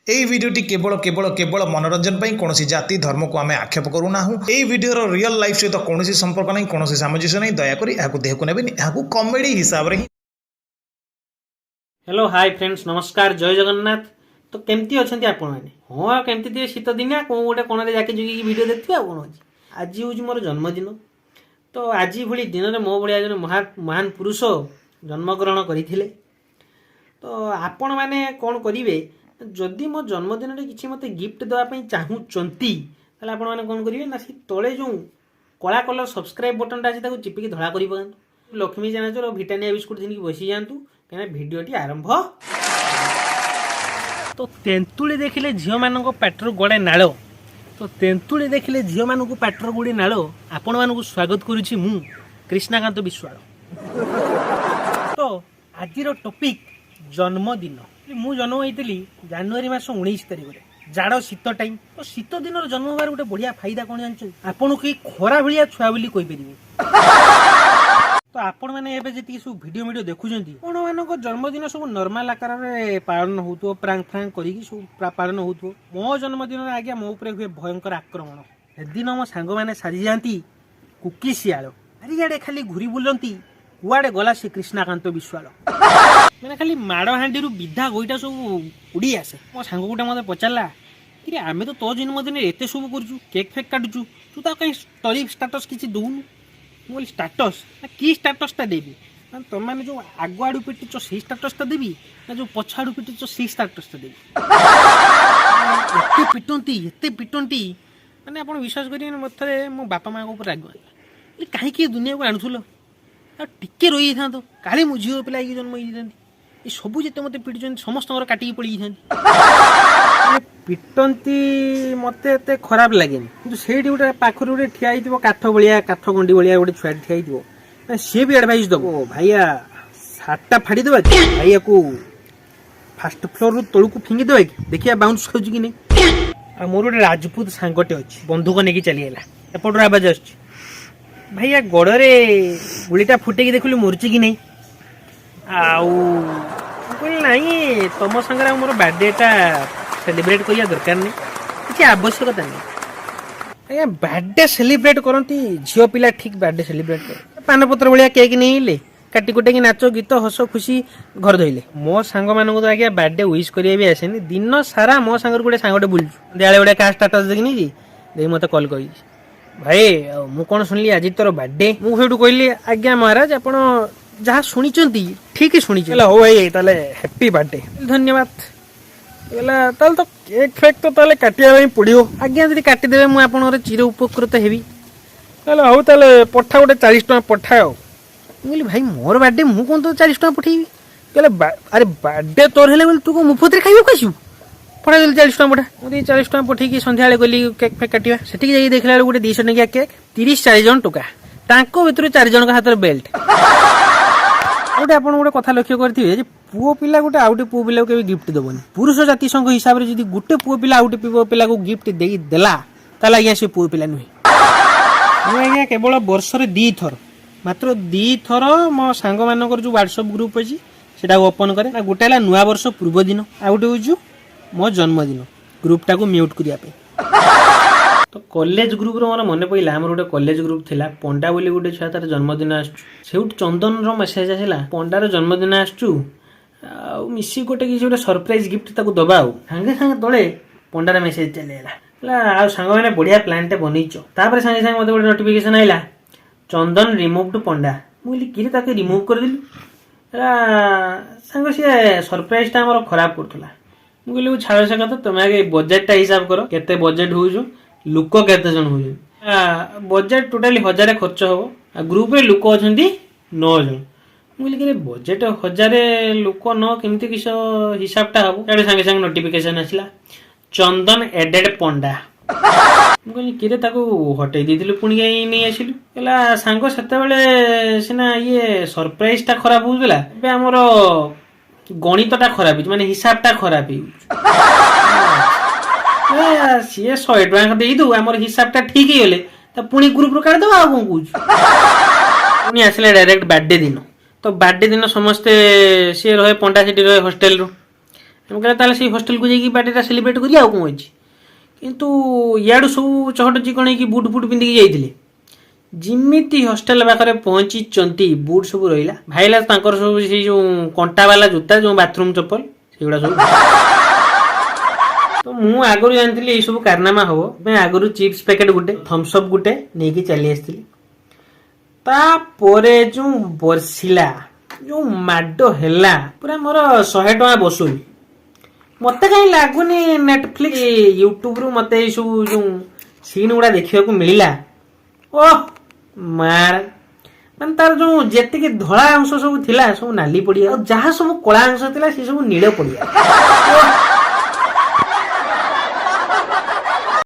এই ভিডিওটি কেবল কেবল কেবল মনোরঞ্জন ପାଇଁ କୌଣସି ଜାତି ଧର୍ମକୁ ଆମେ ଆକ୍ଷେପ କରୁନାହୁଁ। ଏହି ଭିଡିଓର ରିଅଲ ଲାଇଫ ସହିତ କୌଣସି ସମ୍ପର୍କ ନାହିଁ, କୌଣସି ସାମଞ୍ଜସ୍ୟ ନାହିଁ। ଦୟାକରି ଏହାକୁ ଦେହକୁ ନେବେନି, ଏହାକୁ କମେଡି ହିସାବରେ ହିଁ। हेलो हाय फ्रेंड्स, नमस्कार, जय जगन्नाथ। तो केमती अच्छा आपण मैंने हाँ केमती थे शीत दिनिया कौन गोटे कौन जाके जुगिकी वीडियो देखिए आ कौन अच्छे। आज हूँ मोर जन्मदिन। तो आज भली दिन में मो भाया जन महान पुरुष जन्मग्रहण करते। तो आपण मैंने कौन करेंगे जदि मो जन्मदिन में किसी मत गिफ्ट देवाई चाहूँगी ताले आपण मैंने कौन करेंगे ना सी तले जो कला कलर सब्सक्राइब बटन अच्छे चिपिकी धड़ा कर पकातु। लक्ष्मी चैनल भिटानिया बिस्कुट जिनकी बसी जातु कहीं भिडटी आरंभ। तो तेंतुली देखिले झील मान पाटर गड़े नाल। तो तेंतुली देखिले झील मान पाटर गुड़ी नाल। आपण मानक स्वागत करुच्ची मु कृष्णाकांत विश्वाल। तो आज टॉपिक जन्मदिन। मु जन्म होती जनवरी मास 19 तारिख जाड़ शीत टाइम। तो शीत दिन जन्म होबार गोटे बढ़िया फायदा कौन जानते आपन कि खरा भाया छुआ बोली तो आपण मैंने जी सब वीडियो देखुंत कौन मान जन्मदिन सब नॉर्मल आकार में पालन हो प्रांग फ्रांग कर पालन हो। मो जन्मदिन आज्ञा मो उपर हुए भयंकर आक्रमण। सेदिन मो सांग मैंने सारी जाती कुकी शियाल चारिआडे खाली घूरी बुलती कुआडे गला से कृष्णाकांत विश्वाल मैंने खाली माड़ हांडी विधा गोईटा सब उड़ी आसे। मो सांग गोटे मत पचारा कि आम तो तो जन्मदिन एत सब कर केक फेक काटुचु तू तो कहीं स्टोरी स्टाटस किसी दौनु। बोली स्टाटस ना कि स्टाटसटा देवी तुम मैंने जो आग आड़ू पिटिच से स्टाटसटा देवी ना जो पछ आड़ू पिटिच से स्टाटसटा देवी। एते पिटंती मैंने आप विश्वास करें मत मो बापा माँ ऊपर राग ये कहीं दुनिया को आणुल टिके रही था तो काले मो झील पिला जन्म होती ये सब जिते मत पिटी समस्त काटिकी पड़ी पिटंती मत एत खराब लगे कि से गोटे पाखर गोटे ठिया काठ भाया काठ गंडी भाया गोटे छुआ ठिया सी भी एडभाइस दब भाइया सार्टा फाड़ीदे भाइया को फास्ट फ्लोर रु तलू को फिंगी दे कि देखिए बाउंस खाऊँ कि नहीं। आ मोर गोटे राजपूत सांगटे अच्छी बंधुक नहीं चलीगला एपटर आवाज आस भाइया गड़े गुड़ीटा फुटे देखिली मरची कि नहीं आई तुम सागर मोर बर्थडेटा सेलिब्रेट करिया दरकार नहीं किसी आवश्यकता नहीं। आज्ञा बर्थडे सेलिब्रेट करती झील पिला ठीक बर्थडे सेलिब्रेट कर पानपत्र भाया केक नहीं काटी कुटे नाच गीत हस खुशी घर धोइले। मो सांग मानक तो आज्ञा बर्थडे विश करिया भी आसेनी दिन सारा मो सांगर गोटे सांगटे बुलचु दियाले गोटे क्या स्टाटस देखनी जी दे मत कॉल कर भाई मु कौन शुणिली आज तोर बर्थडे मुझे कहली आज्ञा महाराज आप जहाँ शुणी ठीक शुणी हो भाई ताले हैप्पी बर्थडे धन्यवाद तो केक फेक तो ताले काटिया पड़ो आज्ञा जब काटिदेवे मुझे चिर उपकृत हेबी हूँ ताले पठा गोटे 40 टଙ୍କା पठाओ। मुझे भाई मोर बर्थडे मु कौन तो 40 टଙ୍କା पठेबी कहले अरे बर्थडे तोर हेले बोले तू कौन मुफत खाइबू आसू पठा 40 टଙ୍କା पठा मुझे 40 टଙ୍କା पठेकी सन्ध्या गली केक फेक काटिया सेठी जाई देखला गोटे 200 टंकिया केक 30-40 जन टोका तांको भितर 4 जन हाथ बेल्ट गोटे आप गोटे कथा लक्ष्य करेंगे पुओ पिला गोटे आउटे पुओ पिला को गिफ्ट दबनी पुरुष जाति संघ हिसाब से गोटे पुओ पिला आउटे पुओ पिला को गिफ्ट देला ताला आज्ञा से पुओ पिला नुहे आज्ञा केवल वर्ष 2 थर मात्र 2 थर मो सांग मानकर जो व्हाट्सएप ग्रुप अच्छी से ओपन करे गोटे है नुआ वर्ष पूर्व दिन आ गोटे हूँ मो जन्मदिन ग्रुपटा को म्यूट करने। तो कॉलेज ग्रुप रो मोर मन पड़ा आम गोटे कॉलेज ग्रुप थिला पंडा बोली गोटे छुआ तार जन्मदिन आसु चंदन रो मेसेज आसला पंडार जन्मदिन आसु मिसी गोटे किसी गोटे सरप्राइज गिफ्ट ताको दबा सांगे सांगे तले पंडार मेसेज चलेगा आ सांग मैंने बढ़िया प्लान टे बनईच तापर सांगे सांगे मत गोटे नोटिफिकेशन आइला चंदन रिमूव्ड पंडा मुझे कि ताके रिमूव करदेलु सांग सी सरप्राइज टा हमर खराब करथला मुझे छाड़ से कथा तुम आगे बजेटा हिसाब कर केते बजेट हो लुक केते जन हो बजेट टोटाली 1000 खर्च हम ग्रुप रे लुक अच्छा 9 जन मुझे बजेट 1000 लुक 9 केमती किस हिसाबटा हम सांगे सांगे नोटिफिकेशन आसला चंदन एडेड पंडा मुझे कि हटई दी पुणी नहीं आसिलु कहला सांग से सीना ये सरप्राइज टा खराब होगा आमर गणितटा खराब माने हिसाबटा खराब सी 100 टଙ୍କା देदु आम हिसाबटा ठीक ही गले तो पुणी ग्रुप रू काट दो आ कौन कौन पुणी आसला डायरेक्ट बर्थडे दिन। तो बर्थडे दिन समस्ते सी रहे पंडा से रहे हॉस्टेल रू ଆମେ କହିଲେ ତାହେଲେ ସେଇ ହଷ୍ଟେଲକୁ ଯାଇକି ବାର୍ଥଡେଟା ସେଲିବ୍ରେଟ୍ କରିବା ଆଉ କ'ଣ ଅଛି। କିନ୍ତୁ ଇଆଡ଼ୁ ସବୁ ଚହଟ ଚିକଣ ହେଇକି ବୁଟ୍ ଫୁଟ୍ ପିନ୍ଧିକି ଯାଇଥିଲେ। ଯେମିତି ହଷ୍ଟେଲ ପାଖରେ ପହଞ୍ଚିଛନ୍ତି ବୁଟ୍ ସବୁ ରହିଲା। ଭାଇଲା ତାଙ୍କର ସବୁ ସେଇ ଯେଉଁ କଣ୍ଟାବାଲା ଜୋତା ଯେଉଁ ବାଥରୁମ୍ ଚପଲ ସେଗୁଡ଼ା ସବୁ। ତ ମୁଁ ଆଗରୁ ଜାଣିଥିଲି ଏଇସବୁ କାରନାମା ହବ। ପାଇଁ ଆଗରୁ ଚିପ୍ସ ପ୍ୟାକେଟ୍ ଗୋଟେ ଥମ୍ସଅପ୍ ଗୋଟେ ନେଇକି ଚାଲି ଆସିଥିଲି। ତାପରେ ଯେଉଁ ବର୍ଷିଲା ଯେଉଁ ମାଡ଼ ହେଲା ପୁରା ମୋର 100 ଟଙ୍କା ବସୁଲ। ମତେ କାହିଁ ଲାଗୁନି ନେଟଫ୍ଲିକ୍ସ ୟୁଟ୍ୟୁବରୁ ମତେ ଏଇସବୁ ଯେଉଁ ସିନ୍ ଗୁଡ଼ା ଦେଖିବାକୁ ମିଳିଲା। ଓହ ମାର ମାନେ ତାର ଯେଉଁ ଯେତିକି ଧଳା ଅଂଶ ସବୁ ଥିଲା ସବୁ ନାଲି ପଡ଼ିଆ, ଆଉ ଯାହା ସବୁ କଳା ଅଂଶ ଥିଲା ସେ ସବୁ ନୀଳ ପଡ଼ିଆ।